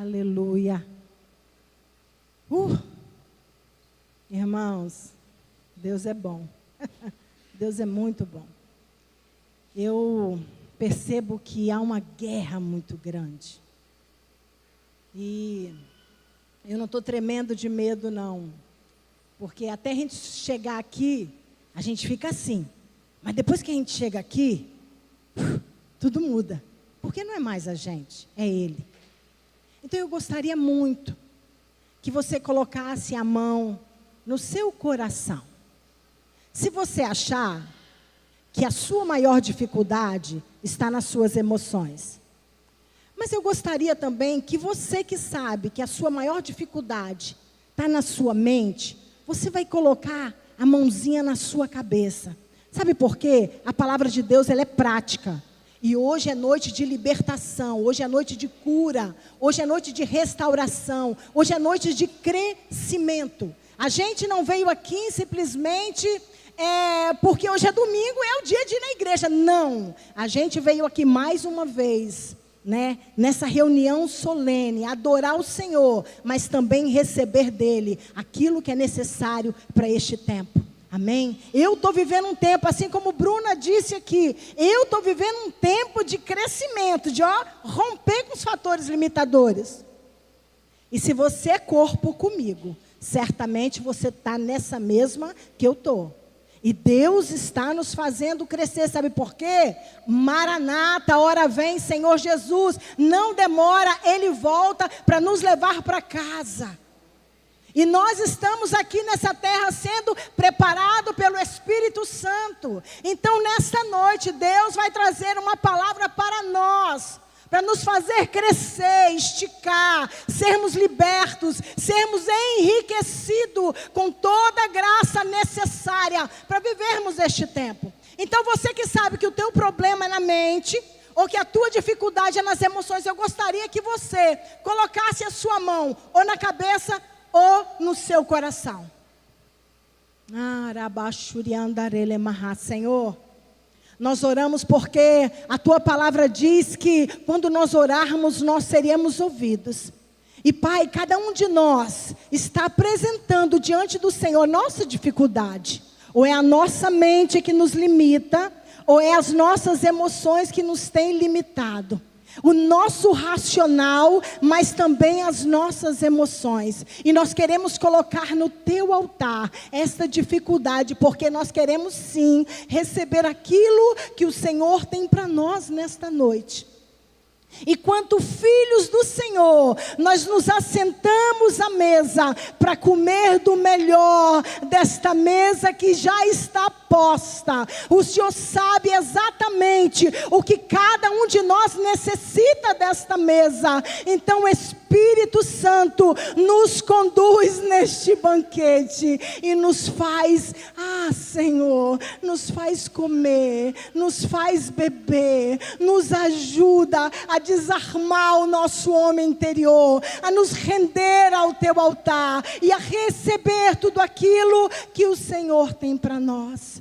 Aleluia. Irmãos, Deus é bom. Deus é muito bom. Eu percebo que há uma guerra muito grande. E eu não estou tremendo de medo, não. Porque até a gente chegar aqui, a gente fica assim. Mas depois que a gente chega aqui, tudo muda. Porque não é mais a gente, é Ele. Então eu gostaria muito que você colocasse a mão no seu coração. Se você achar que a sua maior dificuldade está nas suas emoções. Mas eu gostaria também que você que sabe que a sua maior dificuldade está na sua mente, você vai colocar a mãozinha na sua cabeça. Sabe por quê? A palavra de Deus, ela é prática. E hoje é noite de libertação, hoje é noite de cura, hoje é noite de restauração, hoje é noite de crescimento. A gente não veio aqui simplesmente porque hoje é domingo, é o dia de ir na igreja. Não, a gente veio aqui mais uma vez, né, nessa reunião solene, adorar o Senhor, mas também receber dEle aquilo que é necessário para este tempo. Amém? Eu estou vivendo um tempo, assim como Bruna disse aqui, eu estou vivendo um tempo de crescimento, de romper com os fatores limitadores. E se você é corpo comigo, certamente você está nessa mesma que eu estou. E Deus está nos fazendo crescer, sabe por quê? Maranata, a hora vem, Senhor Jesus, não demora, Ele volta para nos levar para casa. E nós estamos aqui nessa terra sendo preparados pelo Espírito Santo. Então nesta noite Deus vai trazer uma palavra para nós, para nos fazer crescer, esticar, sermos libertos, sermos enriquecidos com toda a graça necessária para vivermos este tempo. Então você que sabe que o teu problema é na mente, ou que a tua dificuldade é nas emoções, eu gostaria que você colocasse a sua mão ou na cabeça ou no seu coração. Senhor, nós oramos porque a tua palavra diz que quando nós orarmos, nós seremos ouvidos. E Pai, cada um de nós está apresentando diante do Senhor nossa dificuldade. Ou é a nossa mente que nos limita, ou é as nossas emoções que nos têm limitado. O nosso racional, mas também as nossas emoções. E nós queremos colocar no teu altar esta dificuldade, porque nós queremos sim receber aquilo que o Senhor tem para nós nesta noite. E quanto filhos do Senhor, nós nos assentamos à mesa para comer do melhor desta mesa que já está posta. O Senhor sabe exatamente o que cada um de nós necessita desta mesa. Então o Espírito Santo nos conduz neste banquete e nos faz, Senhor, nos faz comer, nos faz beber, nos ajuda a desarmar o nosso homem interior, a nos render ao teu altar e a receber tudo aquilo que o Senhor tem para nós.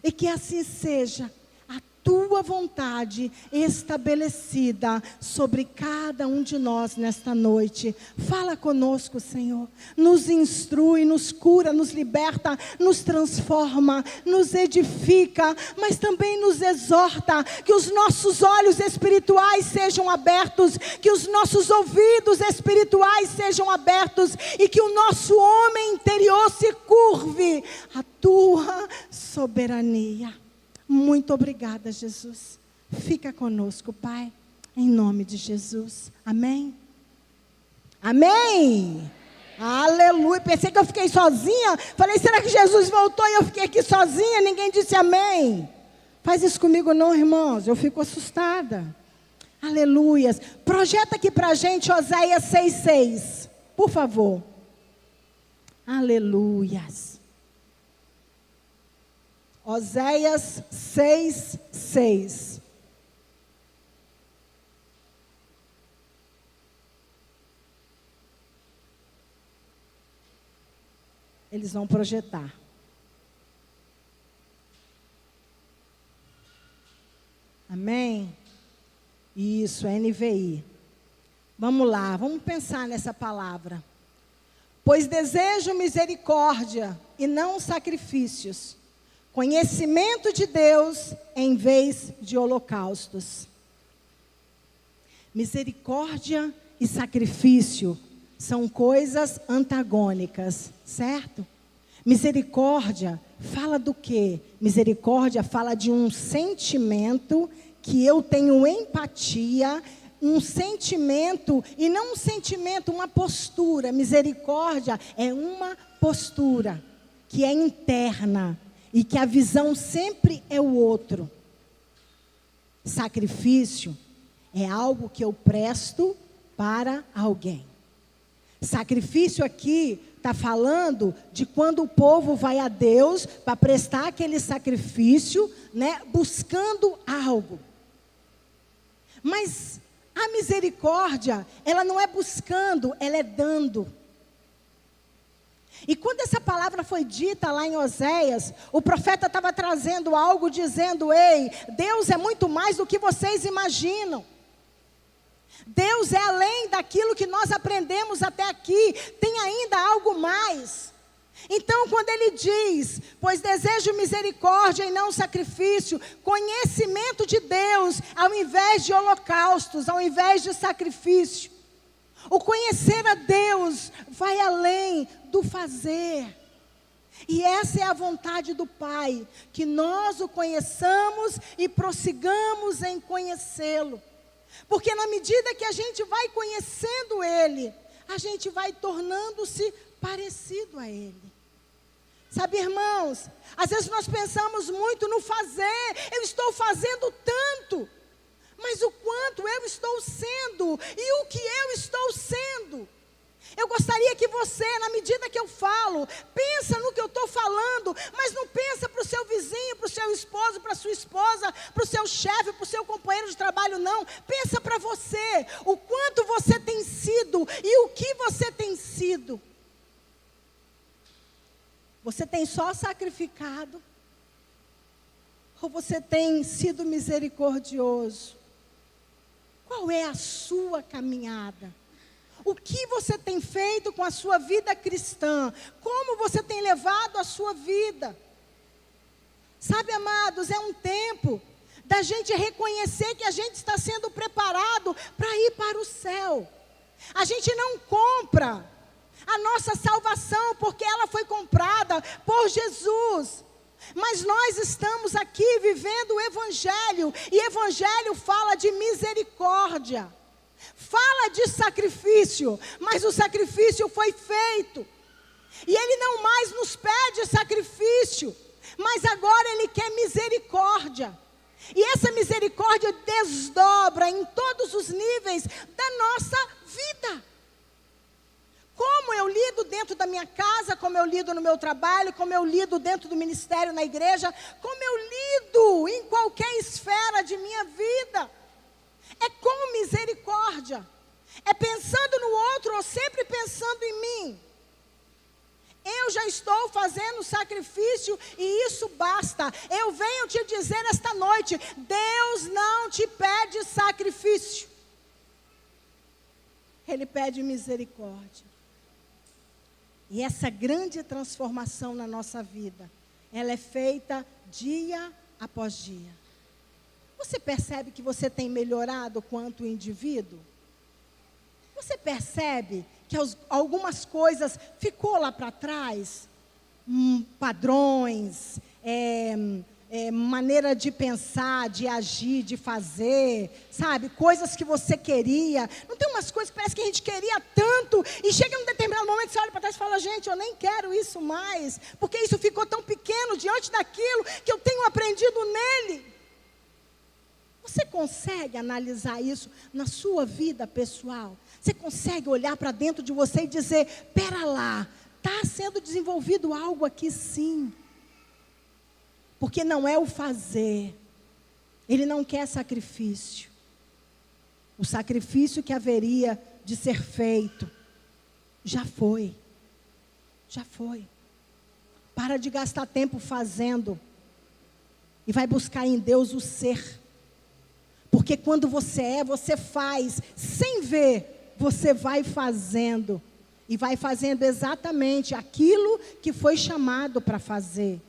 E que assim seja a tua vontade estabelecida sobre cada um de nós nesta noite. Fala conosco, Senhor. Nos instrui, nos cura, nos liberta, nos transforma, nos edifica, mas também nos exorta. Que os nossos olhos espirituais sejam abertos, que os nossos ouvidos espirituais sejam abertos e que o nosso homem interior se curve à tua soberania. Muito obrigada, Jesus. Fica conosco, Pai, em nome de Jesus. Amém? Amém? Aleluia. Pensei que eu fiquei sozinha. Falei, será que Jesus voltou e eu fiquei aqui sozinha? Ninguém disse amém. Faz isso comigo não, irmãos. Eu fico assustada. Aleluias. Projeta aqui pra gente Oséias 6:6. Por favor. Aleluias. Oséias 6:6. Eles vão projetar. Amém? Isso, NVI. Vamos lá, vamos pensar nessa palavra. Pois desejo misericórdia e não sacrifícios, conhecimento de Deus em vez de holocaustos. Misericórdia e sacrifício são coisas antagônicas, certo? Misericórdia fala do quê? Misericórdia fala de um sentimento que eu tenho empatia, um sentimento, e não um sentimento, uma postura. Misericórdia é uma postura que é interna e que a visão sempre é o outro. Sacrifício é algo que eu presto para alguém. Sacrifício aqui está falando de quando o povo vai a Deus para prestar aquele sacrifício, né, buscando algo. Mas a misericórdia, ela não é buscando, ela é dando. E quando essa palavra foi dita lá em Oséias, o profeta estava trazendo algo dizendo: ei, Deus é muito mais do que vocês imaginam. Deus é além daquilo que nós aprendemos até aqui, tem ainda algo mais. Então, quando ele diz, pois desejo misericórdia e não sacrifício, conhecimento de Deus, ao invés de holocaustos, ao invés de sacrifício. O conhecer a Deus vai além do fazer. E essa é a vontade do Pai, que nós o conheçamos e prossigamos em conhecê-lo. Porque na medida que a gente vai conhecendo Ele, a gente vai tornando-se parecido a Ele. Sabe, irmãos, às vezes nós pensamos muito no fazer. Eu estou fazendo tanto, mas o quanto eu estou sendo e o que eu estou sendo. Eu gostaria que você, na medida que eu falo, pensa no que eu estou falando, mas não pensa para o seu vizinho, para o seu esposo, para a sua esposa, para o seu chefe, para o seu companheiro de trabalho, não. Pensa para você, o quanto você tem sido e o que você tem sido. Você tem só sacrificado? Ou você tem sido misericordioso? Qual é a sua caminhada? O que você tem feito com a sua vida cristã? Como você tem levado a sua vida? Sabe, amados, é um tempo da gente reconhecer que a gente está sendo preparado para ir para o céu. A gente não compra a nossa salvação porque ela foi comprada por Jesus. Mas nós estamos aqui vivendo o Evangelho. E Evangelho fala de misericórdia. Fala de sacrifício, mas o sacrifício foi feito. E Ele não mais nos pede sacrifício, mas agora Ele quer misericórdia. E essa misericórdia desdobra em todos os níveis da nossa vida. Como eu lido dentro da minha casa, como eu lido no meu trabalho, como eu lido dentro do ministério na igreja, como eu lido em qualquer esfera de minha vida. É com misericórdia. É pensando no outro ou sempre pensando em mim. Eu já estou fazendo sacrifício e isso basta. Eu venho te dizer esta noite, Deus não te pede sacrifício. Ele pede misericórdia. E essa grande transformação na nossa vida, ela é feita dia após dia. Você percebe que você tem melhorado quanto indivíduo? Você percebe que algumas coisas ficou lá para trás? Padrões, maneira de pensar, de agir, de fazer, sabe? Coisas que você queria. Não tem umas coisas que parece que a gente queria tanto e chega num determinado momento, você olha para trás e fala, gente, eu nem quero isso mais, porque isso ficou tão pequeno diante daquilo que eu tenho aprendido nele. Você consegue analisar isso na sua vida pessoal? Você consegue olhar para dentro de você e dizer, pera lá, está sendo desenvolvido algo aqui sim. Porque não é o fazer. Ele não quer sacrifício. O sacrifício que haveria de ser feito, já foi. Já foi. Para de gastar tempo fazendo. E vai buscar em Deus o ser. Porque quando você faz, sem ver você vai fazendo. E vai fazendo exatamente aquilo que foi chamado para fazer.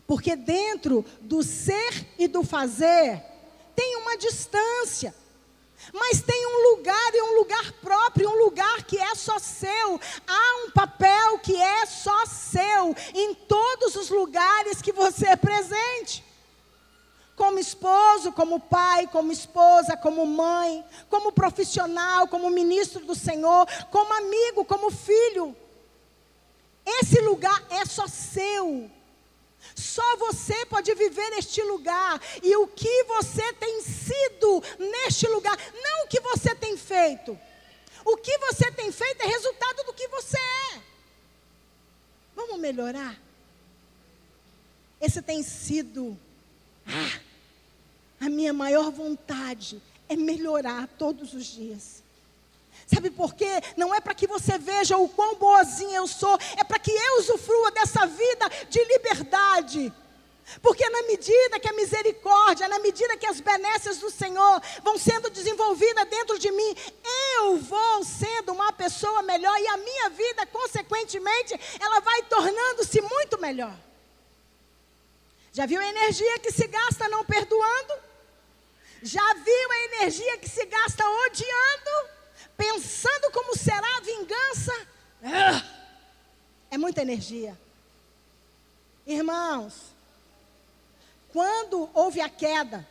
Porque dentro do ser e do fazer, tem uma distância. Mas tem um lugar e um lugar próprio, um lugar que é só seu. Há um papel que é só seu em todos os lugares que você é presente. Como esposo, como pai, como esposa, como mãe, como profissional, como ministro do Senhor, como amigo, como filho. Esse lugar é só seu. Só você pode viver neste lugar. E o que você tem sido neste lugar, não o que você tem feito. O que você tem feito é resultado do que você é. Vamos melhorar? Esse tem sido a minha maior vontade, é melhorar todos os dias. Sabe por quê? Não é para que você veja o quão boazinha eu sou, é para que eu usufrua dessa vida de liberdade. Porque na medida que a misericórdia, na medida que as benesses do Senhor vão sendo desenvolvidas dentro de mim, eu vou sendo uma pessoa melhor e a minha vida, consequentemente, ela vai tornando-se muito melhor. Já viu a energia que se gasta não perdoando? Já viu a energia que se gasta odiando? Pensando como será a vingança? É muita energia. Irmãos, quando houve a queda,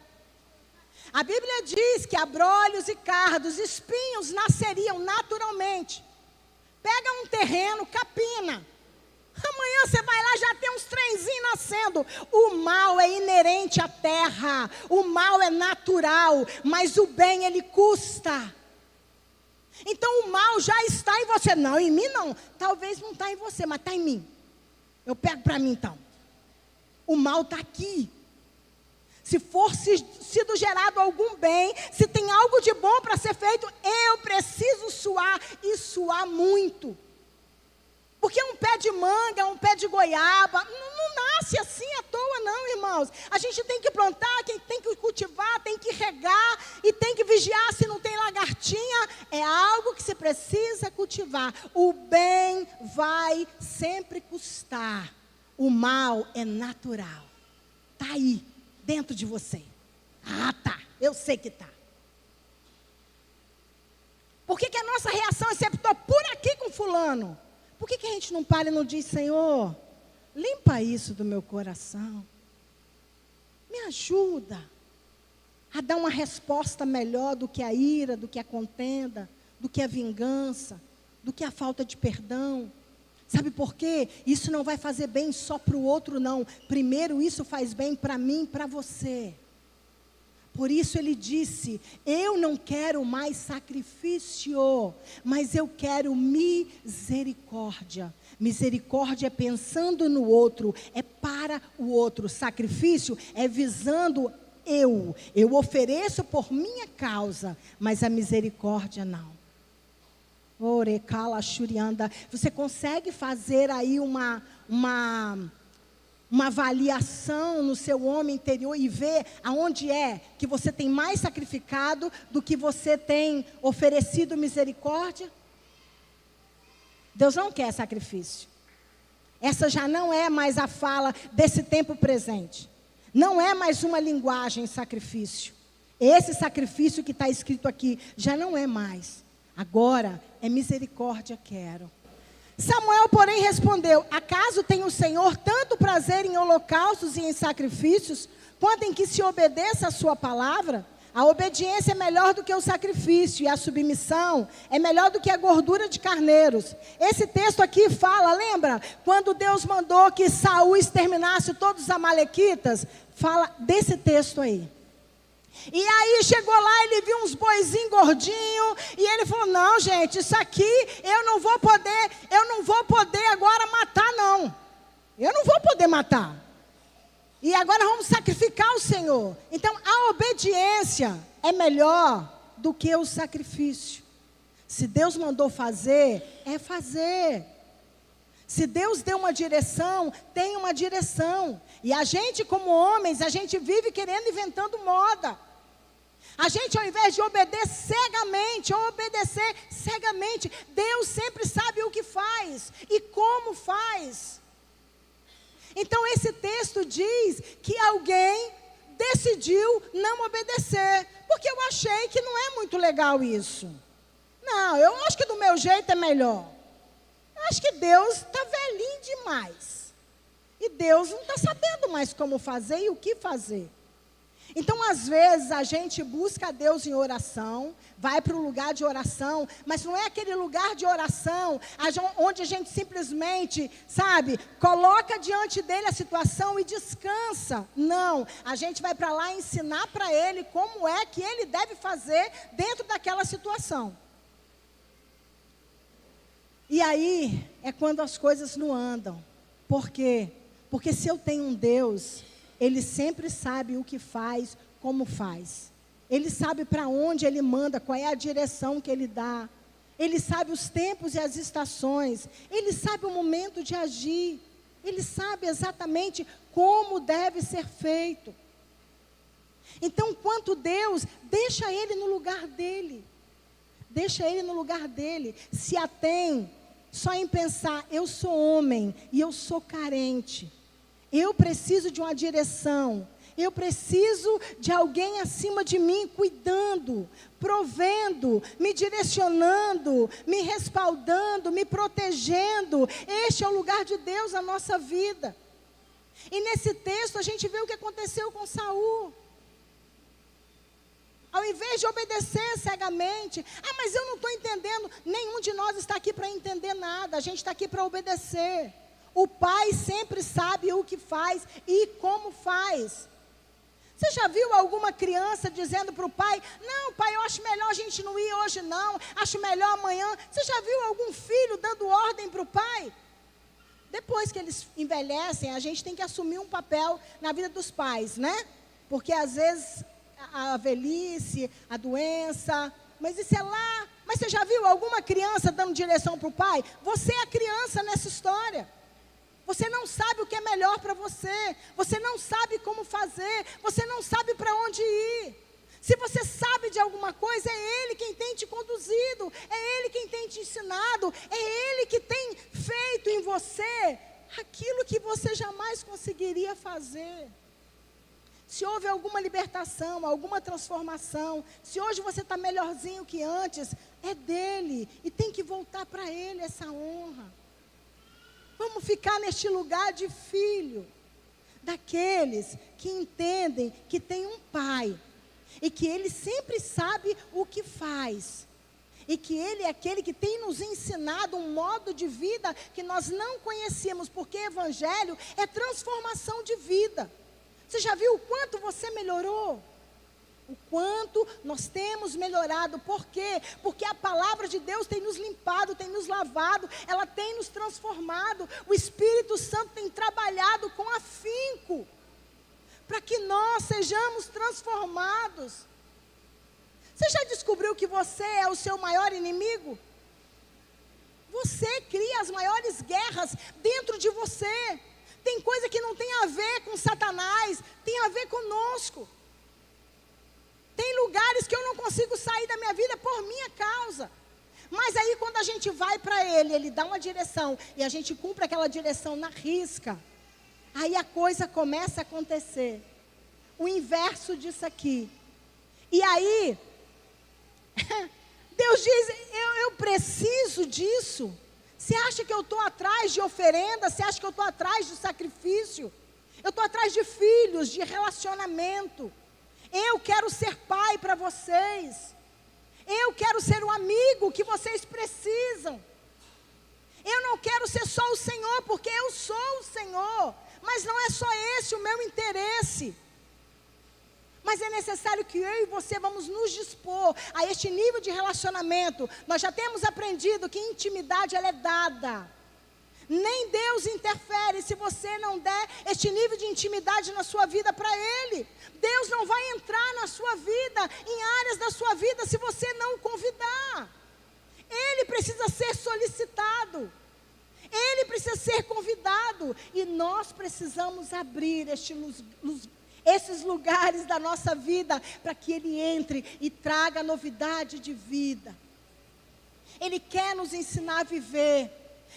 a Bíblia diz que abrolhos e cardos, espinhos nasceriam naturalmente. Pega um terreno, capina. Amanhã você vai lá, já tem uns trenzinhos nascendo. O mal é inerente à terra. O mal é natural. Mas o bem, ele custa. Então o mal já está em você. Não, em mim não. Talvez não está em você, mas está em mim. Eu pego para mim então. O mal está aqui. Se for sido gerado algum bem, se tem algo de bom para ser feito, eu preciso suar e suar muito. Porque um pé de manga, um pé de goiaba, não nasce assim à toa não, irmãos. A gente tem que plantar, tem que cultivar, tem que regar e tem que vigiar se não tem lagartinha. É algo que você precisa cultivar. O bem vai sempre custar. O mal é natural. Está aí, dentro de você. Ah, tá, eu sei que está. Por que a nossa reação é sempre, estou por aqui com fulano? Por que a gente não para e não diz, Senhor, limpa isso do meu coração. Me ajuda a dar uma resposta melhor do que a ira, do que a contenda, do que a vingança, do que a falta de perdão. Sabe por quê? Isso não vai fazer bem só para o outro, não. Primeiro, isso faz bem para mim e para você. Por isso ele disse, eu não quero mais sacrifício, mas eu quero misericórdia. Misericórdia é pensando no outro, é para o outro. Sacrifício é visando eu ofereço por minha causa, mas a misericórdia não. Orecala Shurianda, você consegue fazer aí uma avaliação no seu homem interior e ver aonde é que você tem mais sacrificado do que você tem oferecido misericórdia? Deus não quer sacrifício. Essa já não é mais a fala desse tempo presente. Não é mais uma linguagem sacrifício. Esse sacrifício que está escrito aqui já não é mais. Agora é misericórdia quero. Samuel, porém, respondeu, acaso tem o Senhor tanto prazer em holocaustos e em sacrifícios, quanto em que se obedeça a sua palavra? A obediência é melhor do que o sacrifício, e a submissão é melhor do que a gordura de carneiros. Esse texto aqui fala, lembra? Quando Deus mandou que Saul exterminasse todos os amalequitas, fala desse texto aí. E aí chegou lá, ele viu uns boizinhos gordinhos, e ele falou, não gente, isso aqui eu não vou poder agora matar não. Eu não vou poder matar. E agora vamos sacrificar o Senhor. Então a obediência é melhor do que o sacrifício. Se Deus mandou fazer, é fazer. Se Deus deu uma direção, tem uma direção. E a gente como homens, a gente vive querendo, inventando moda. A gente, ao invés de obedecer cegamente, Deus sempre sabe o que faz e como faz. Então esse texto diz que alguém decidiu não obedecer, porque eu achei que não é muito legal isso. Não, eu acho que do meu jeito é melhor. Eu acho que Deus está velhinho demais. E Deus não está sabendo mais como fazer e o que fazer. Então, às vezes, a gente busca a Deus em oração, vai para o lugar de oração, mas não é aquele lugar de oração onde a gente simplesmente, coloca diante dele a situação e descansa. Não, a gente vai para lá ensinar para ele como é que ele deve fazer dentro daquela situação. E aí é quando as coisas não andam. Por quê? Porque se eu tenho um Deus, Ele sempre sabe o que faz, como faz. Ele sabe para onde Ele manda, qual é a direção que Ele dá. Ele sabe os tempos e as estações. Ele sabe o momento de agir. Ele sabe exatamente como deve ser feito. Então, quanto Deus, deixa Ele no lugar dEle. Deixa Ele no lugar dEle. Se atém só em pensar, eu sou homem e eu sou carente. Eu preciso de uma direção. Eu preciso de alguém acima de mim, cuidando, provendo, me direcionando, me respaldando, me protegendo. Este é o lugar de Deus na nossa vida. E nesse texto a gente vê o que aconteceu com Saul. Ao invés de obedecer cegamente, mas eu não estou entendendo, nenhum de nós está aqui para entender nada, a gente está aqui para obedecer. O pai sempre sabe o que faz e como faz. Você já viu alguma criança dizendo para o pai, não pai, eu acho melhor a gente não ir hoje não, acho melhor amanhã. Você já viu algum filho dando ordem para o pai? Depois que eles envelhecem, a gente tem que assumir um papel na vida dos pais, né? Porque às vezes a velhice, a doença, mas isso é lá. Mas você já viu alguma criança dando direção para o pai? Você é a criança nessa história. Você não sabe o que é melhor para você. Você não sabe como fazer. Você não sabe para onde ir. Se você sabe de alguma coisa, é Ele quem tem te conduzido. É Ele quem tem te ensinado. É Ele que tem feito em você aquilo que você jamais conseguiria fazer. Se houve alguma libertação, alguma transformação, se hoje você está melhorzinho que antes, é dele. E tem que voltar para Ele essa honra. Vamos ficar neste lugar de filho, daqueles que entendem que tem um pai, e que Ele sempre sabe o que faz, e que Ele é aquele que tem nos ensinado um modo de vida que nós não conhecíamos, porque Evangelho é transformação de vida. Você já viu o quanto você melhorou? O quanto nós temos melhorado. Por quê? Porque a palavra de Deus tem nos limpado, tem nos lavado, ela tem nos transformado. O Espírito Santo tem trabalhado com afinco, para que nós sejamos transformados. Você já descobriu que você é o seu maior inimigo? Você cria as maiores guerras dentro de você. Tem coisa que não tem a ver com Satanás, tem a ver conosco. Tem lugares que eu não consigo sair da minha vida por minha causa. Mas aí quando a gente vai para Ele, Ele dá uma direção, e a gente cumpre aquela direção na risca, aí a coisa começa a acontecer. O inverso disso aqui. E aí, Deus diz, eu preciso disso. Você acha que eu estou atrás de oferenda? Você acha que eu estou atrás de sacrifício? Eu estou atrás de filhos, de relacionamento. Eu quero ser pai para vocês. Eu quero ser o amigo que vocês precisam. Eu não quero ser só o Senhor, porque eu sou o Senhor. Mas não é só esse o meu interesse. Mas é necessário que eu e você vamos nos dispor a este nível de relacionamento. Nós já temos aprendido que intimidade ela é dada. Nem Deus interfere se você não der este nível de intimidade na sua vida para Ele. Deus não vai entrar na sua vida, em áreas da sua vida, se você não o convidar. Ele precisa ser solicitado. Ele precisa ser convidado. E nós precisamos abrir esses lugares da nossa vida, para que Ele entre e traga novidade de vida. Ele quer nos ensinar a viver,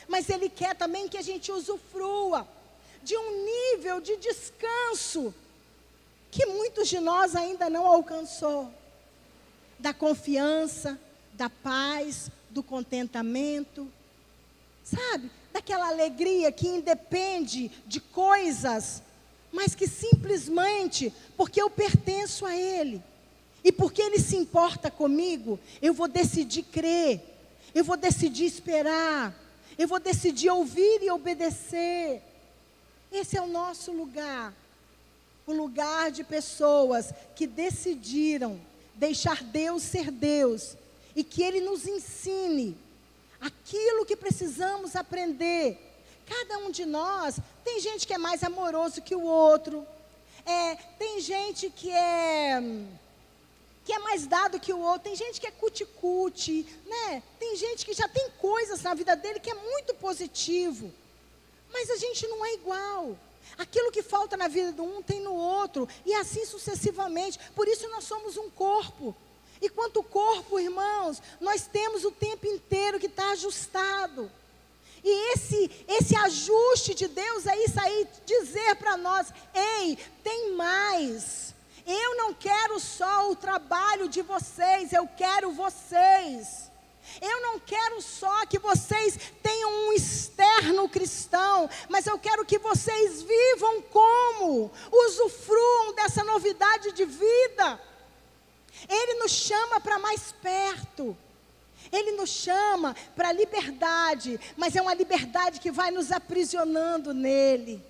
mas Ele quer também que a gente usufrua de um nível de descanso que muitos de nós ainda não alcançou. Da confiança, da paz, do contentamento, sabe? Daquela alegria que independe de coisas, mas que simplesmente, porque eu pertenço a Ele, e porque Ele se importa comigo, eu vou decidir crer, eu vou decidir esperar, eu vou decidir ouvir e obedecer. Esse é o nosso lugar, o lugar de pessoas que decidiram deixar Deus ser Deus, e que Ele nos ensine aquilo que precisamos aprender. Cada um de nós, tem gente que é mais amoroso que o outro, tem gente que é mais dado que o outro, tem gente que é cuti-cuti, né? Tem gente que já tem coisas na vida dele que é muito positivo, mas a gente não é igual. Aquilo que falta na vida do um tem no outro, e assim sucessivamente. Por isso nós somos um corpo. E quanto corpo, irmãos, nós temos o tempo inteiro que está ajustado. E esse ajuste de Deus é isso aí, dizer para nós: ei, tem mais. Eu não quero só o trabalho de vocês, eu quero vocês. Eu não quero só que vocês tenham um externo cristão, mas eu quero que vocês vivam como? Usufruam dessa novidade de vida. Ele nos chama para mais perto. Ele nos chama para a liberdade, mas é uma liberdade que vai nos aprisionando nele.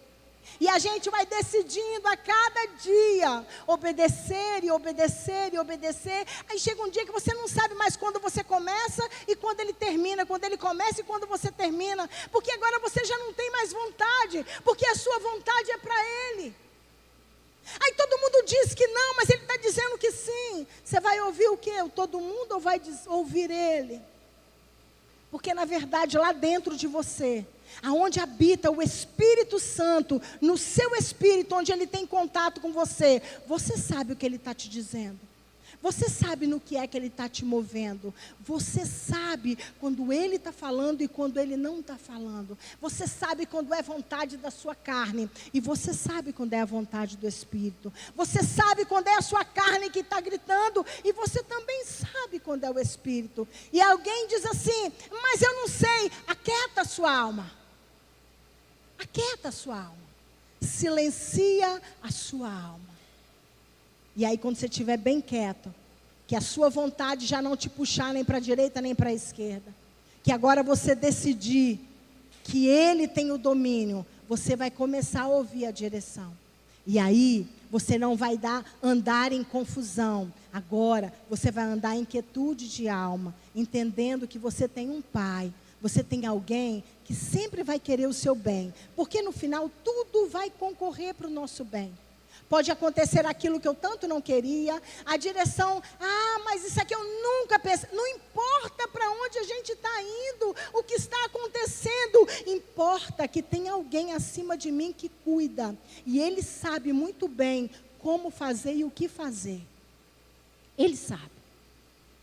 E a gente vai decidindo a cada dia obedecer e obedecer e obedecer. Aí chega um dia que você não sabe mais quando você começa e quando ele termina, quando ele começa e quando você termina, porque agora você já não tem mais vontade, porque a sua vontade é para ele. Aí todo mundo diz que não, mas ele está dizendo que sim. Você vai ouvir o quê? Todo mundo, ou vai ouvir ele? Porque na verdade lá dentro de você, aonde habita o Espírito Santo, no seu espírito, onde ele tem contato com você, você sabe o que ele está te dizendo. Você sabe no que é que ele está te movendo. Você sabe quando ele está falando e quando ele não está falando. Você sabe quando é vontade da sua carne. E você sabe quando é a vontade do Espírito. Você sabe quando é a sua carne que está gritando. E você também sabe quando é o Espírito. E alguém diz assim: mas eu não sei. Aquieta a sua alma. Aquieta a sua alma. Silencia a sua alma. E aí quando você estiver bem quieto, que a sua vontade já não te puxar nem para a direita nem para a esquerda, que agora você decidir que Ele tem o domínio, você vai começar a ouvir a direção. E aí você não vai andar em confusão. Agora você vai andar em quietude de alma, entendendo que você tem um Pai. Você tem alguém que sempre vai querer o seu bem, porque no final tudo vai concorrer para o nosso bem. Pode acontecer aquilo que eu tanto não queria, a direção, mas isso aqui eu nunca pensei. Não importa para onde a gente está indo, o que está acontecendo, importa que tem alguém acima de mim que cuida, e Ele sabe muito bem como fazer e o que fazer. Ele sabe.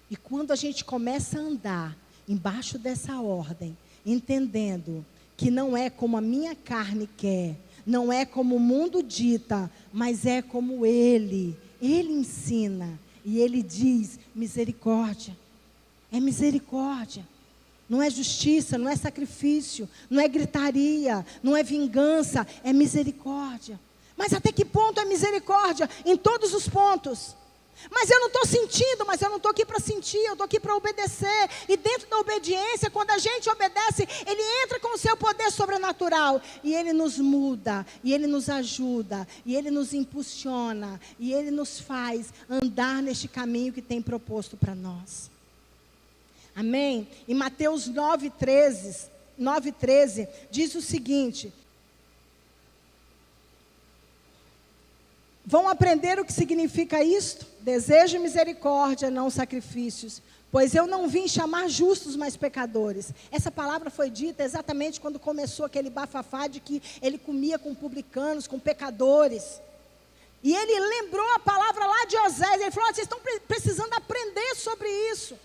E quando a gente começa a andar embaixo dessa ordem, entendendo que não é como a minha carne quer, não é como o mundo dita, mas é como Ele ensina, e Ele diz: misericórdia, é misericórdia, não é justiça, não é sacrifício, não é gritaria, não é vingança, é misericórdia. Mas até que ponto é misericórdia? Em todos os pontos. Mas eu não estou sentindo, mas eu não estou aqui para sentir, eu estou aqui para obedecer. E dentro da obediência, quando a gente obedece, Ele entra com o seu poder sobrenatural. E Ele nos muda, e Ele nos ajuda, e Ele nos impulsiona, e Ele nos faz andar neste caminho que tem proposto para nós. Amém? Em Mateus 9:13, diz o seguinte: vão aprender o que significa isto? Desejo misericórdia, não sacrifícios. Pois eu não vim chamar justos, mas pecadores. Essa palavra foi dita exatamente quando começou aquele bafafá de que Ele comia com publicanos, com pecadores. E ele lembrou a palavra lá de Oséias. Ele falou: vocês estão precisando aprender sobre isso.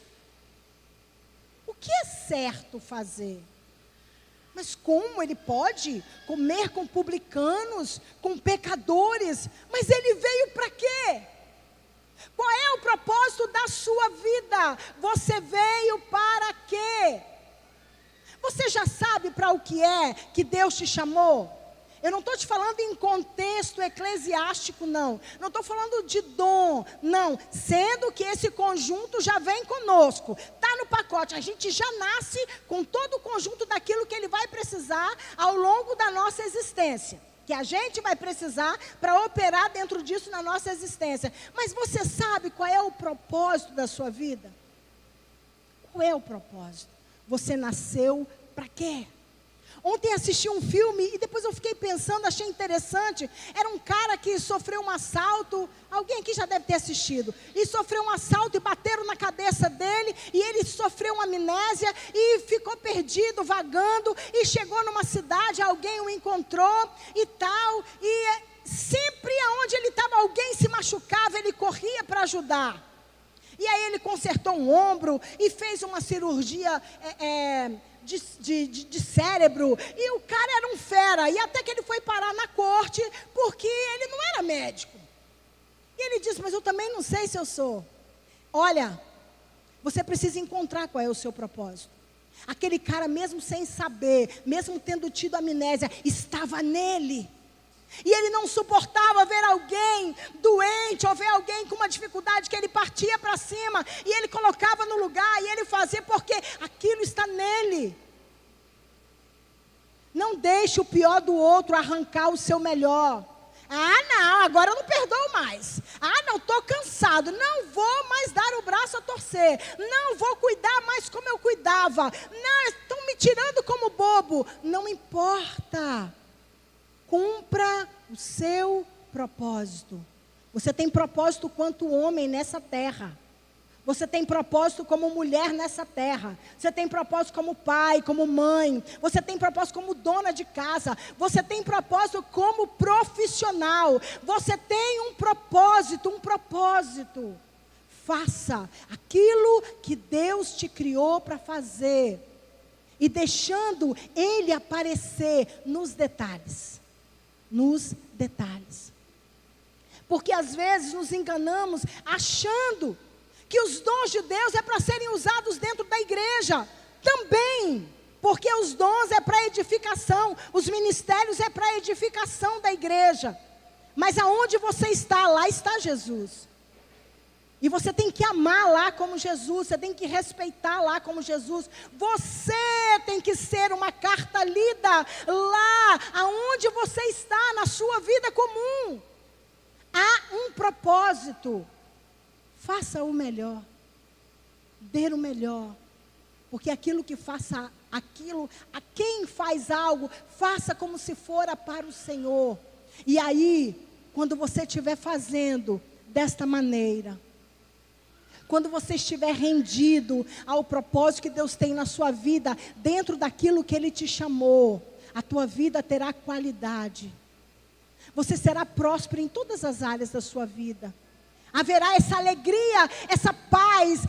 O que é certo fazer? Mas como ele pode comer com publicanos, com pecadores? Mas ele veio para quê? Qual é o propósito da sua vida? Você veio para quê? Você já sabe para o que é que Deus te chamou? Eu não estou te falando em contexto eclesiástico, não. Não estou falando de dom, não. Sendo que esse conjunto já vem conosco. Está no pacote. A gente já nasce com todo o conjunto daquilo que ele vai precisar ao longo da nossa existência. Que a gente vai precisar para operar dentro disso na nossa existência. Mas você sabe qual é o propósito da sua vida? Qual é o propósito? Você nasceu para quê? Ontem assisti um filme e depois eu fiquei pensando, achei interessante. Era um cara que sofreu um assalto, alguém aqui já deve ter assistido. E sofreu um assalto e bateram na cabeça dele. E ele sofreu uma amnésia e ficou perdido, vagando. E chegou numa cidade, alguém o encontrou e tal. E sempre aonde ele estava, alguém se machucava, ele corria para ajudar. E aí ele consertou um ombro e fez uma cirurgia de cérebro, e o cara era um fera, e até que ele foi parar na corte, porque ele não era médico, e ele disse: mas eu também não sei se eu sou. Olha, você precisa encontrar qual é o seu propósito. Aquele cara, mesmo sem saber, mesmo tendo tido amnésia, estava nele. E ele não suportava ver alguém doente, ou ver alguém com uma dificuldade, que ele partia para cima, e ele colocava no lugar, e ele fazia, porque aquilo está nele. Não deixe o pior do outro arrancar o seu melhor. Ah, não, agora eu não perdoo mais. Ah, não, estou cansado, não vou mais dar o braço a torcer. Não vou cuidar mais como eu cuidava. Não, estão me tirando como bobo. Não importa. Cumpra o seu propósito. Você tem propósito quanto homem nessa terra. Você tem propósito como mulher nessa terra. Você tem propósito como pai, como mãe. Você tem propósito como dona de casa. Você tem propósito como profissional. Você tem um propósito, Faça aquilo que Deus te criou para fazer. E deixando Ele aparecer nos detalhes. Porque às vezes nos enganamos achando que os dons de Deus é para serem usados dentro da igreja. Também, porque os dons é para edificação, os ministérios é para edificação da igreja. Mas aonde você está, lá está Jesus. E você tem que amar lá como Jesus, você tem que respeitar lá como Jesus. Você tem que ser uma carta lida lá aonde você está na sua vida comum. Há um propósito. Faça o melhor. Dê o melhor. Porque aquilo que faça aquilo, a quem faz algo, faça como se fora para o Senhor. E aí, quando você estiver fazendo desta maneira, quando você estiver rendido ao propósito que Deus tem na sua vida, dentro daquilo que Ele te chamou, a tua vida terá qualidade. Você será próspero em todas as áreas da sua vida. Haverá essa alegria, essa paz,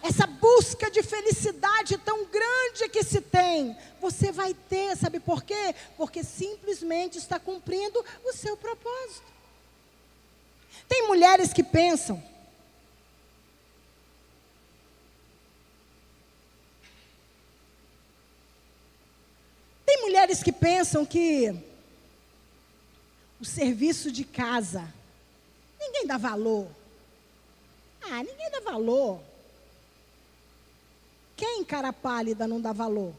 essa busca de felicidade tão grande que se tem. Você vai ter, sabe por quê? Porque simplesmente está cumprindo o seu propósito. Tem mulheres que pensam, que o serviço de casa, ninguém dá valor. Ah, ninguém dá valor. Quem cara pálida não dá valor?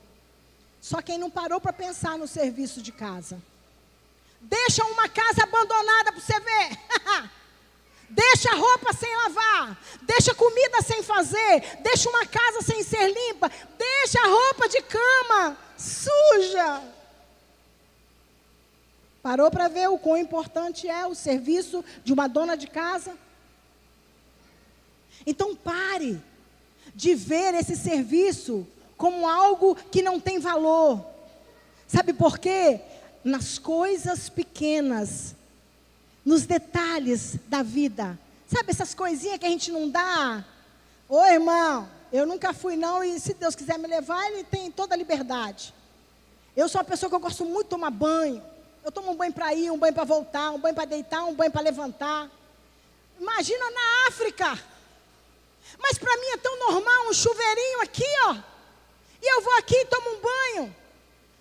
Só quem não parou para pensar no serviço de casa. Deixa uma casa abandonada para você ver. Deixa roupa sem lavar. Deixa comida sem fazer. Deixa uma casa sem ser limpa. Deixa a roupa de cama suja. Parou para ver o quão importante é o serviço de uma dona de casa? Então pare de ver esse serviço como algo que não tem valor. Sabe por quê? Nas coisas pequenas nos detalhes da vida. Sabe essas coisinhas que a gente não dá? Ô irmão, eu nunca fui não, e se Deus quiser me levar, Ele tem toda a liberdade. Eu sou uma pessoa que eu gosto muito de tomar banho. Eu tomo um banho para ir, um banho para voltar, um banho para deitar, um banho para levantar. Imagina na África. Mas para mim é tão normal, um chuveirinho aqui, ó. E eu vou aqui e tomo um banho.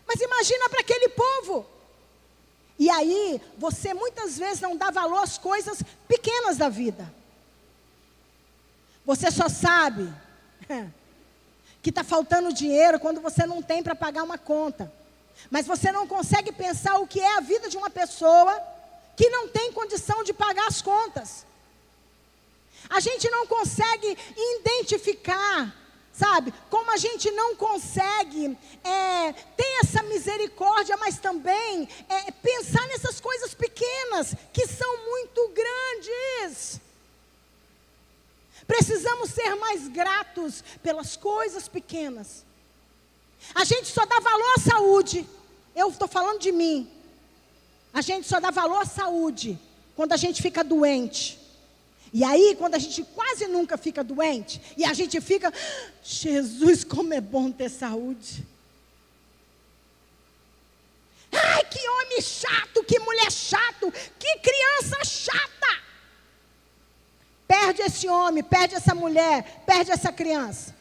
Mas imagina para aquele povo. E aí, você muitas vezes não dá valor às coisas pequenas da vida. Você só sabe que está faltando dinheiro quando você não tem para pagar uma conta. Mas você não consegue pensar o que é a vida de uma pessoa que não tem condição de pagar as contas. A gente não consegue identificar, sabe, como a gente não consegue ter essa misericórdia, mas também pensar nessas coisas pequenas, que são muito grandes. Precisamos ser mais gratos pelas coisas pequenas. A gente só dá valor à saúde, eu estou falando de mim. A gente só dá valor à saúde quando a gente fica doente. E aí, quando a gente quase nunca fica doente, e a gente fica, Jesus, como é bom ter saúde. Ai, que homem chato, que mulher chato, que criança chata. Perde esse homem, perde essa mulher, perde essa criança.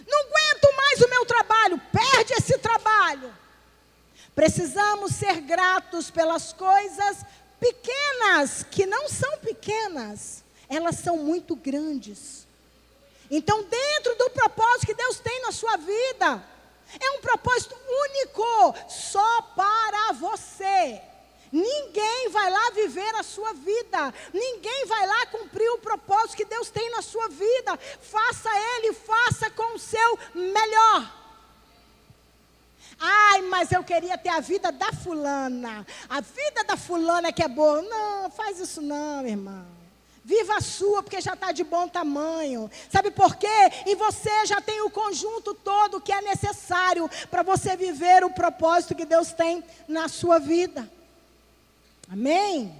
Não aguento mais o meu trabalho, perde esse trabalho. Precisamos ser gratos pelas coisas pequenas, que não são pequenas. Elas são muito grandes. Então, dentro do propósito que Deus tem na sua vida, é um propósito único, só para você. Ninguém vai lá viver a sua vida. Ninguém vai lá cumprir o propósito que Deus tem na sua vida. Faça Ele, faça com o seu melhor. Ai, mas eu queria ter a vida da fulana. A vida da fulana que é boa. Não, faz isso não, irmão. Viva a sua, porque já está de bom tamanho. Sabe por quê? E você já tem o conjunto todo que é necessário para você viver o propósito que Deus tem na sua vida. Amém?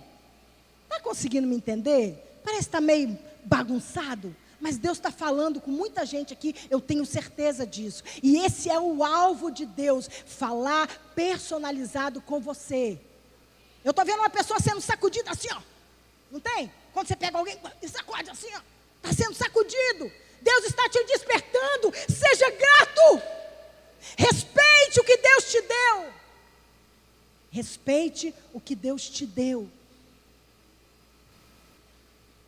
Está conseguindo me entender? Parece que está meio bagunçado, mas Deus está falando com muita gente aqui, eu tenho certeza disso. E esse é o alvo de Deus, falar personalizado com você. Eu estou vendo uma pessoa sendo sacudida assim, ó. Não tem? Quando você pega alguém e sacode assim, ó, está sendo sacudido. Deus está te despertando. Seja grato. Respeite o que Deus te deu. Respeite o que Deus te deu.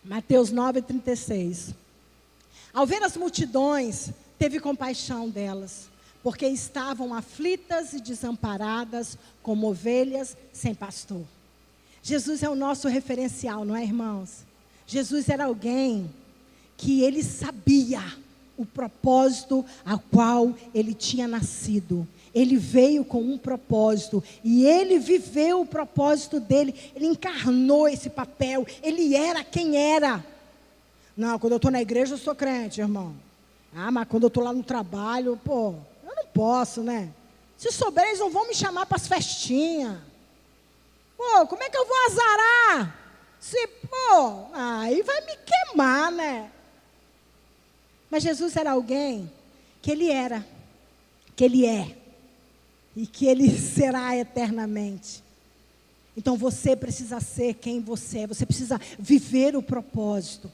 Mateus 9:36. Ao ver as multidões, teve compaixão delas, porque estavam aflitas e desamparadas, como ovelhas sem pastor. Jesus é o nosso referencial, não é, irmãos? Jesus era alguém que ele sabia o propósito a qual ele tinha nascido. Ele veio com um propósito e ele viveu o propósito dele. Ele encarnou esse papel, ele era quem era. Não, quando eu estou na igreja eu sou crente, irmão. Ah, mas quando eu estou lá no trabalho, pô, eu não posso, né? Se souber, eles não vão me chamar para as festinhas. Pô, como é que eu vou azarar? Aí vai me queimar, né? Mas Jesus era alguém que ele era, que ele é, e que ele será eternamente. Então você precisa ser quem você é, você precisa viver o propósito.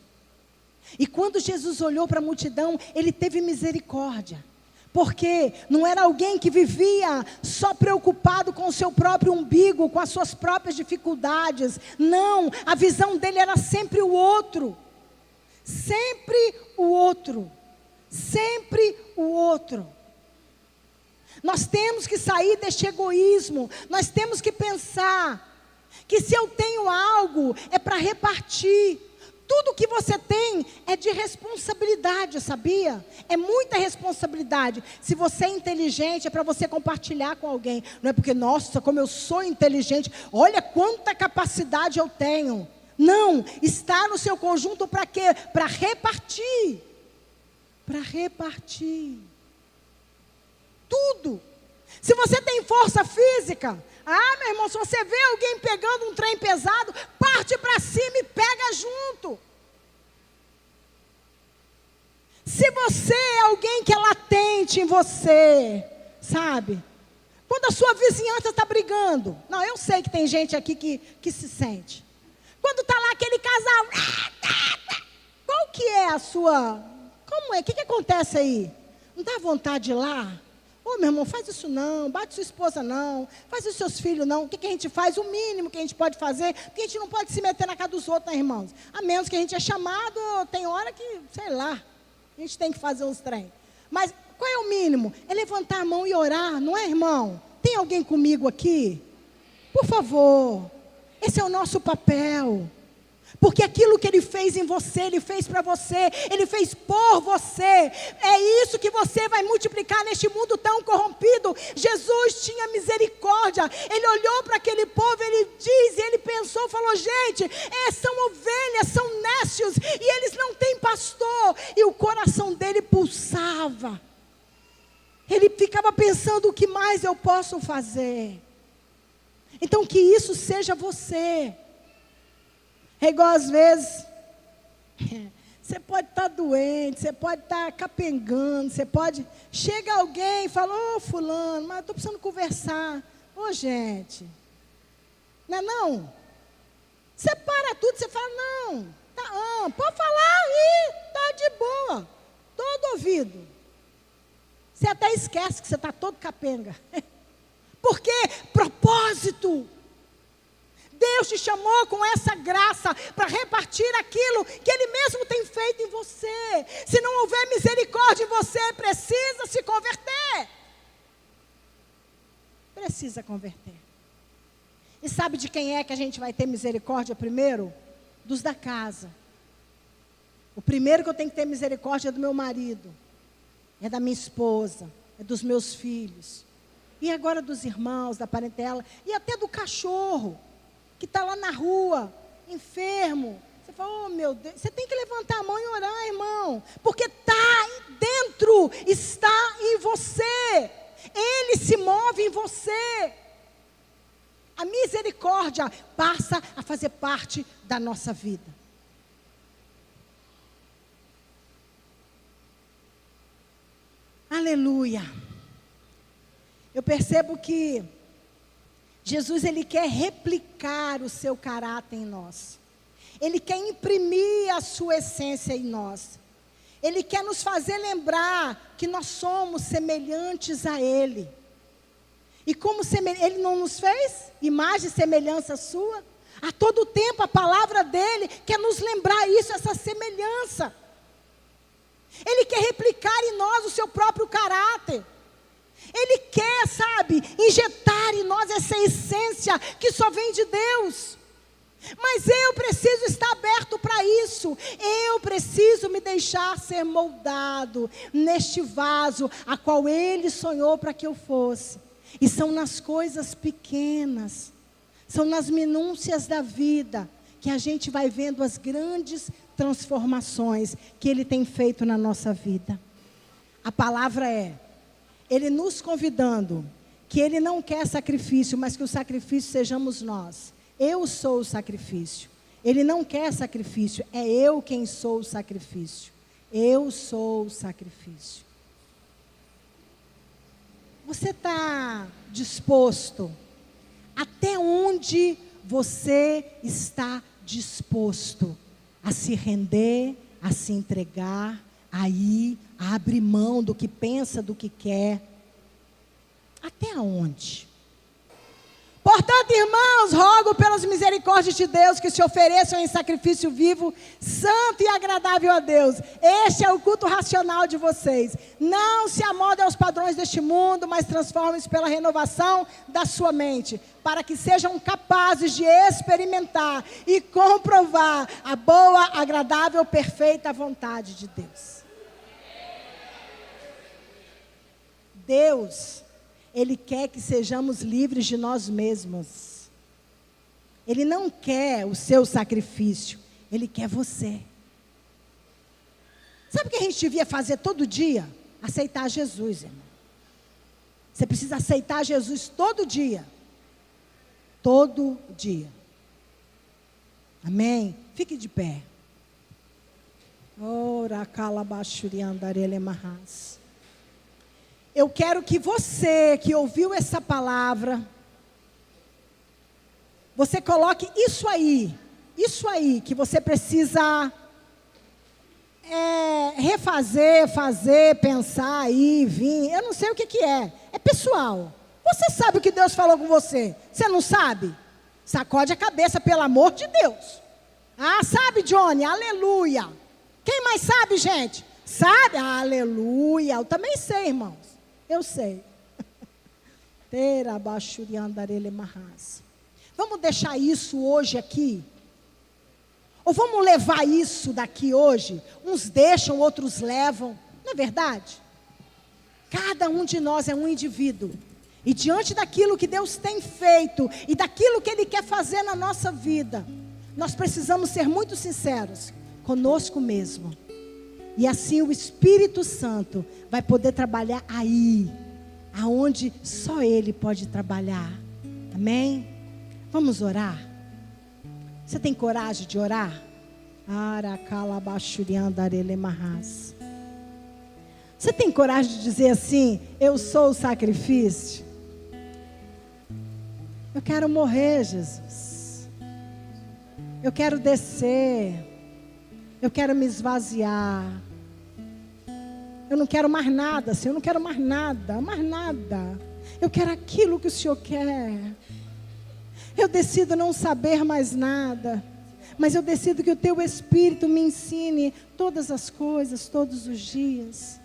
E quando Jesus olhou para a multidão, ele teve misericórdia. Porque não era alguém que vivia só preocupado com o seu próprio umbigo, com as suas próprias dificuldades. Não, a visão dele era sempre o outro. Sempre o outro. Sempre o outro. Nós temos que sair deste egoísmo. Nós temos que pensar que se eu tenho algo, é para repartir. Tudo que você tem é de responsabilidade, sabia? É muita responsabilidade. Se você é inteligente, é para você compartilhar com alguém. Não é porque, nossa, como eu sou inteligente, olha quanta capacidade eu tenho. Não, está no seu conjunto para quê? Para repartir. Para repartir. Tudo. Se você tem força física, meu irmão, se você vê alguém pegando um trem pesado, para parte para cima e pega junto. Se você é alguém que é latente em você, sabe? Quando a sua vizinhança está brigando. Não, eu sei que tem gente aqui que se sente. Quando está lá aquele casal. Qual que é a sua... Como é? O que acontece aí? Não dá vontade de ir lá? Ô, meu irmão, faz isso não, bate sua esposa não, faz os seus filhos não. O que a gente faz? O mínimo que a gente pode fazer, porque a gente não pode se meter na casa dos outros, né, irmãos? A menos que a gente é chamado, tem hora que, sei lá, a gente tem que fazer uns trem. Mas qual é o mínimo? É levantar a mão e orar, não é, irmão? Tem alguém comigo aqui? Por favor, esse é o nosso papel. Porque aquilo que Ele fez em você, Ele fez para você, Ele fez por você. É isso que você vai multiplicar neste mundo tão corrompido. Jesus tinha misericórdia. Ele olhou para aquele povo, Ele diz, Ele pensou, falou, gente, são ovelhas, são nécios, e eles não têm pastor. E o coração dele pulsava. Ele ficava pensando, o que mais eu posso fazer? Então que isso seja você. É igual às vezes, você pode estar doente, você pode estar capengando, você pode... Chega alguém e fala, ô fulano, mas eu estou precisando conversar. Ô gente, não é não? Você para tudo, você fala, não, tá, pode falar aí, tá de boa, todo ouvido. Você até esquece que você está todo capenga. Por quê? Propósito. Deus te chamou com essa graça para repartir aquilo que Ele mesmo tem feito em você. Se não houver misericórdia em você, precisa se converter. Precisa converter. E sabe de quem é que a gente vai ter misericórdia primeiro? Dos da casa. O primeiro que eu tenho que ter misericórdia é do meu marido, é da minha esposa, é dos meus filhos. E agora dos irmãos, da parentela, e até do cachorro que está lá na rua, enfermo. Você fala, oh meu Deus, você tem que levantar a mão e orar, irmão, porque está dentro, está em você, Ele se move em você. A misericórdia passa a fazer parte da nossa vida. Aleluia. Eu percebo que Jesus, Ele quer replicar o seu caráter em nós. Ele quer imprimir a sua essência em nós. Ele quer nos fazer lembrar que nós somos semelhantes a Ele. E como Ele não nos fez imagem e semelhança sua? A todo tempo a palavra dEle quer nos lembrar isso, essa semelhança. Ele quer replicar em nós o seu próprio caráter. Ele quer, sabe, injetar em nós essa essência que só vem de Deus. Mas eu preciso estar aberto para isso. Eu preciso me deixar ser moldado neste vaso a qual Ele sonhou para que eu fosse. E são nas coisas pequenas, são nas minúcias da vida que a gente vai vendo as grandes transformações que Ele tem feito na nossa vida. A palavra é, Ele nos convidando, que Ele não quer sacrifício, mas que o sacrifício sejamos nós. Eu sou o sacrifício. Ele não quer sacrifício, é eu quem sou o sacrifício. Eu sou o sacrifício. Você está disposto? Até onde você está disposto a se render, a se entregar, a ir, a abrir mão do que pensa, do que quer? Até onde? Portanto, irmãos, rogo pelas misericórdias de Deus que se ofereçam em sacrifício vivo, santo e agradável a Deus. Este é o culto racional de vocês. Não se amoldem aos padrões deste mundo, mas transformem-se pela renovação da sua mente, para que sejam capazes de experimentar e comprovar a boa, agradável, perfeita vontade de Deus. Deus, Ele quer que sejamos livres de nós mesmos. Ele não quer o seu sacrifício, Ele quer você. Sabe o que a gente devia fazer todo dia? Aceitar Jesus, irmão. Você precisa aceitar Jesus todo dia. Todo dia. Amém? Fique de pé. Ora, calabachuriandarelemahas. Eu quero que você que ouviu essa palavra, você coloque isso aí que você precisa refazer, fazer, pensar aí, vir. Eu não sei o que é pessoal. Você sabe o que Deus falou com você? Você não sabe? Sacode a cabeça, pelo amor de Deus. Ah, sabe, Johnny? Aleluia. Quem mais sabe, gente? Sabe? Aleluia. Eu também sei, irmãos. Eu sei. Vamos deixar isso hoje aqui? Ou vamos levar isso daqui hoje? Uns deixam, outros levam. Não é verdade? Cada um de nós é um indivíduo. E diante daquilo que Deus tem feito e daquilo que Ele quer fazer na nossa vida, nós precisamos ser muito sinceros conosco mesmo. E assim o Espírito Santo vai poder trabalhar aí, aonde só Ele pode trabalhar. Amém? Vamos orar? Você tem coragem de orar? Você tem coragem de dizer assim: eu sou o sacrifício? Eu quero morrer, Jesus. Eu quero descer. Eu quero me esvaziar. Eu não quero mais nada, Senhor. Eu não quero mais nada, mais nada. Eu quero aquilo que o Senhor quer. Eu decido não saber mais nada, mas eu decido que o Teu Espírito me ensine todas as coisas, todos os dias.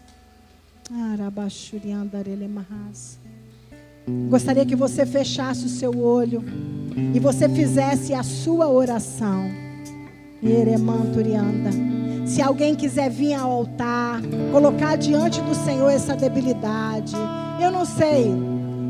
Gostaria que você fechasse o seu olho e você fizesse a sua oração. Se alguém quiser vir ao altar, colocar diante do Senhor essa debilidade, eu não sei,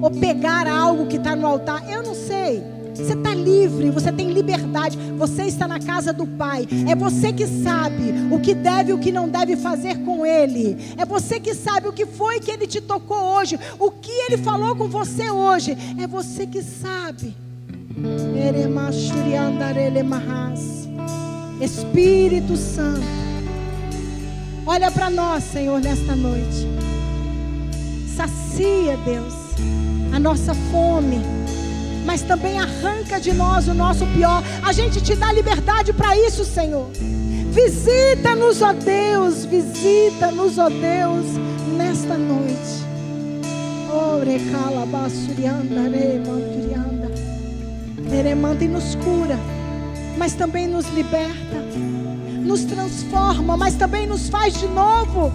ou pegar algo que está no altar, eu não sei. Você está livre, você tem liberdade, você está na casa do Pai. É você que sabe o que deve e o que não deve fazer com Ele. É você que sabe o que foi que Ele te tocou hoje, o que Ele falou com você hoje. É você que sabe. Espírito Santo, olha para nós, Senhor, nesta noite. Sacia, Deus, a nossa fome, mas também arranca de nós o nosso pior. A gente te dá liberdade para isso, Senhor. Visita-nos, ó Deus, visita-nos, ó Deus, nesta noite. E nos cura, mas também nos liberta, nos transforma, mas também nos faz de novo.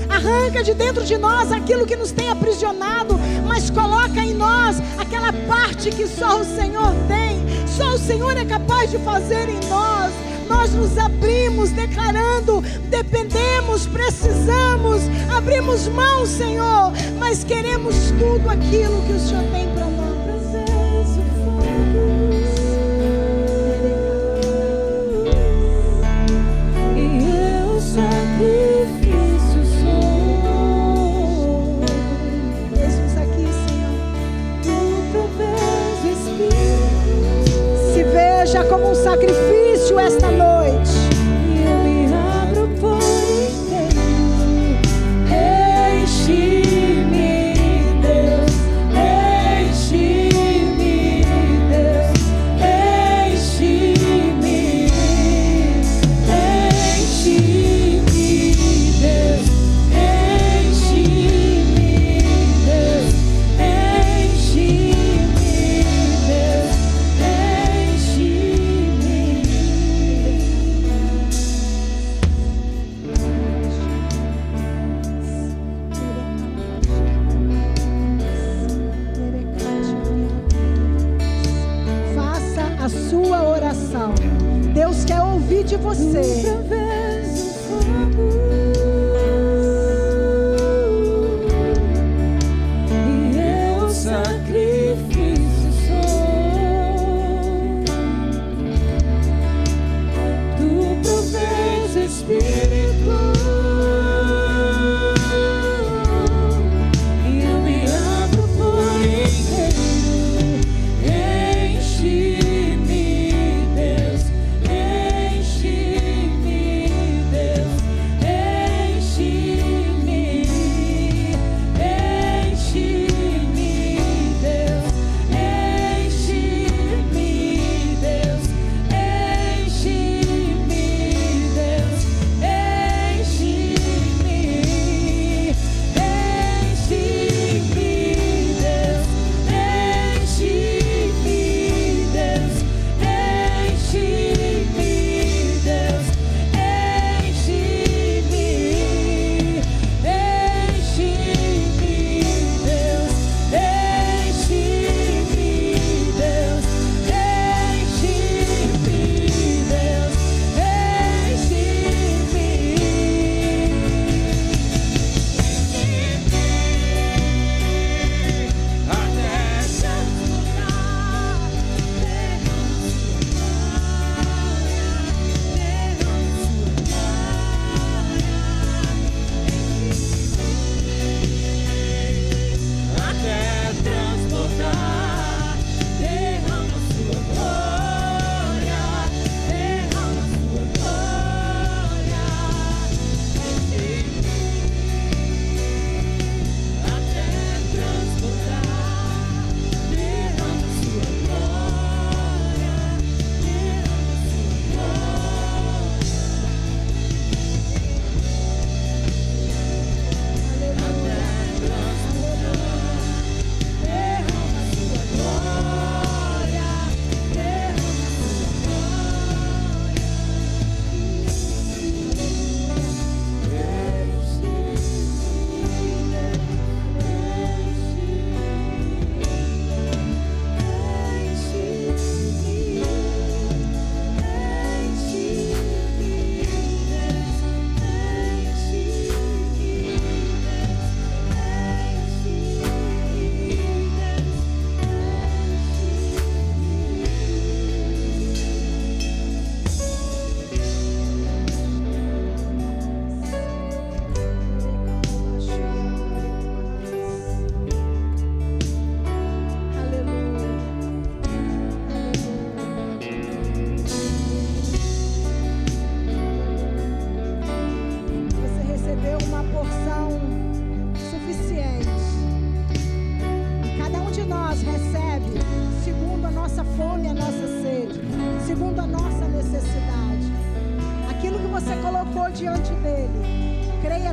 Arranca de dentro de nós aquilo que nos tem aprisionado, mas coloca em nós aquela parte que só o Senhor tem, só o Senhor é capaz de fazer em nós. Nós nos abrimos declarando: dependemos, precisamos, abrimos mão, Senhor, mas queremos tudo aquilo que o Senhor tem para nós. Sacrifício sou. Jesus aqui, Senhor. Tu provês o Espírito. Se veja como um sacrifício esta noite. E eu me abro por inteiro. Enche-me, Deus. Enche-me, Deus. Enche-me. Deus quer ouvir de você. E eu sacrifício sou. Tu provês o Espírito. E eu me abro por inteiro. Enche-me, Deus.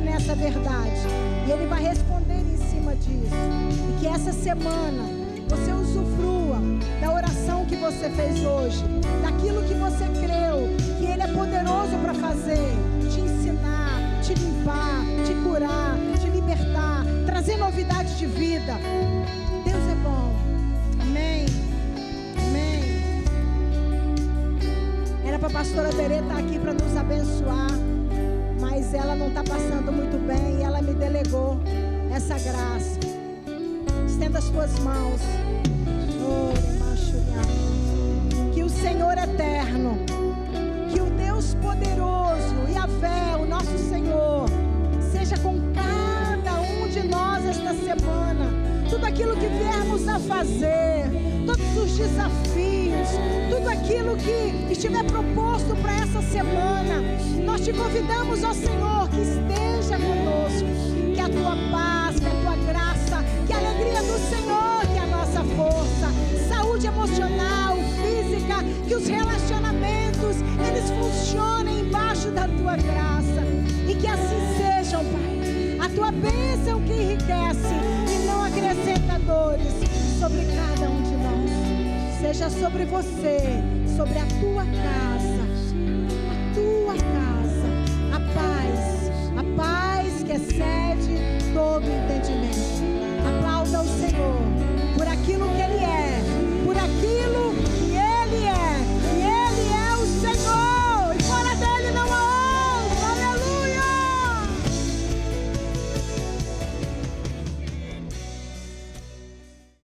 nessa verdade. E Ele vai responder em cima disso. E que essa semana você usufrua da oração que você fez hoje, daquilo que você creu, que Ele é poderoso para fazer, te ensinar, te limpar, te curar, te libertar, trazer novidade de vida. Deus é bom. Amém. Amém. Era para a pastora Terê estar aqui para nos abençoar, mas ela não está passando muito bem e ela me delegou essa graça. Estenda as tuas mãos. Que o Senhor eterno, que o Deus poderoso, Yahvé, o nosso Senhor, seja com cada um de nós esta semana. Tudo aquilo que viermos a fazer, todos os desafios, tudo aquilo que estiver proposto para essa semana, nós te convidamos, ó Senhor, que esteja conosco, que a tua paz, que a tua graça, que a alegria do Senhor, que a nossa força, saúde emocional, física, que os relacionamentos, eles funcionem embaixo da tua graça, e que assim sejam, Pai. A tua bênção que enriquece e não acrescenta dores sobre cada um de nós, seja sobre você, sobre a tua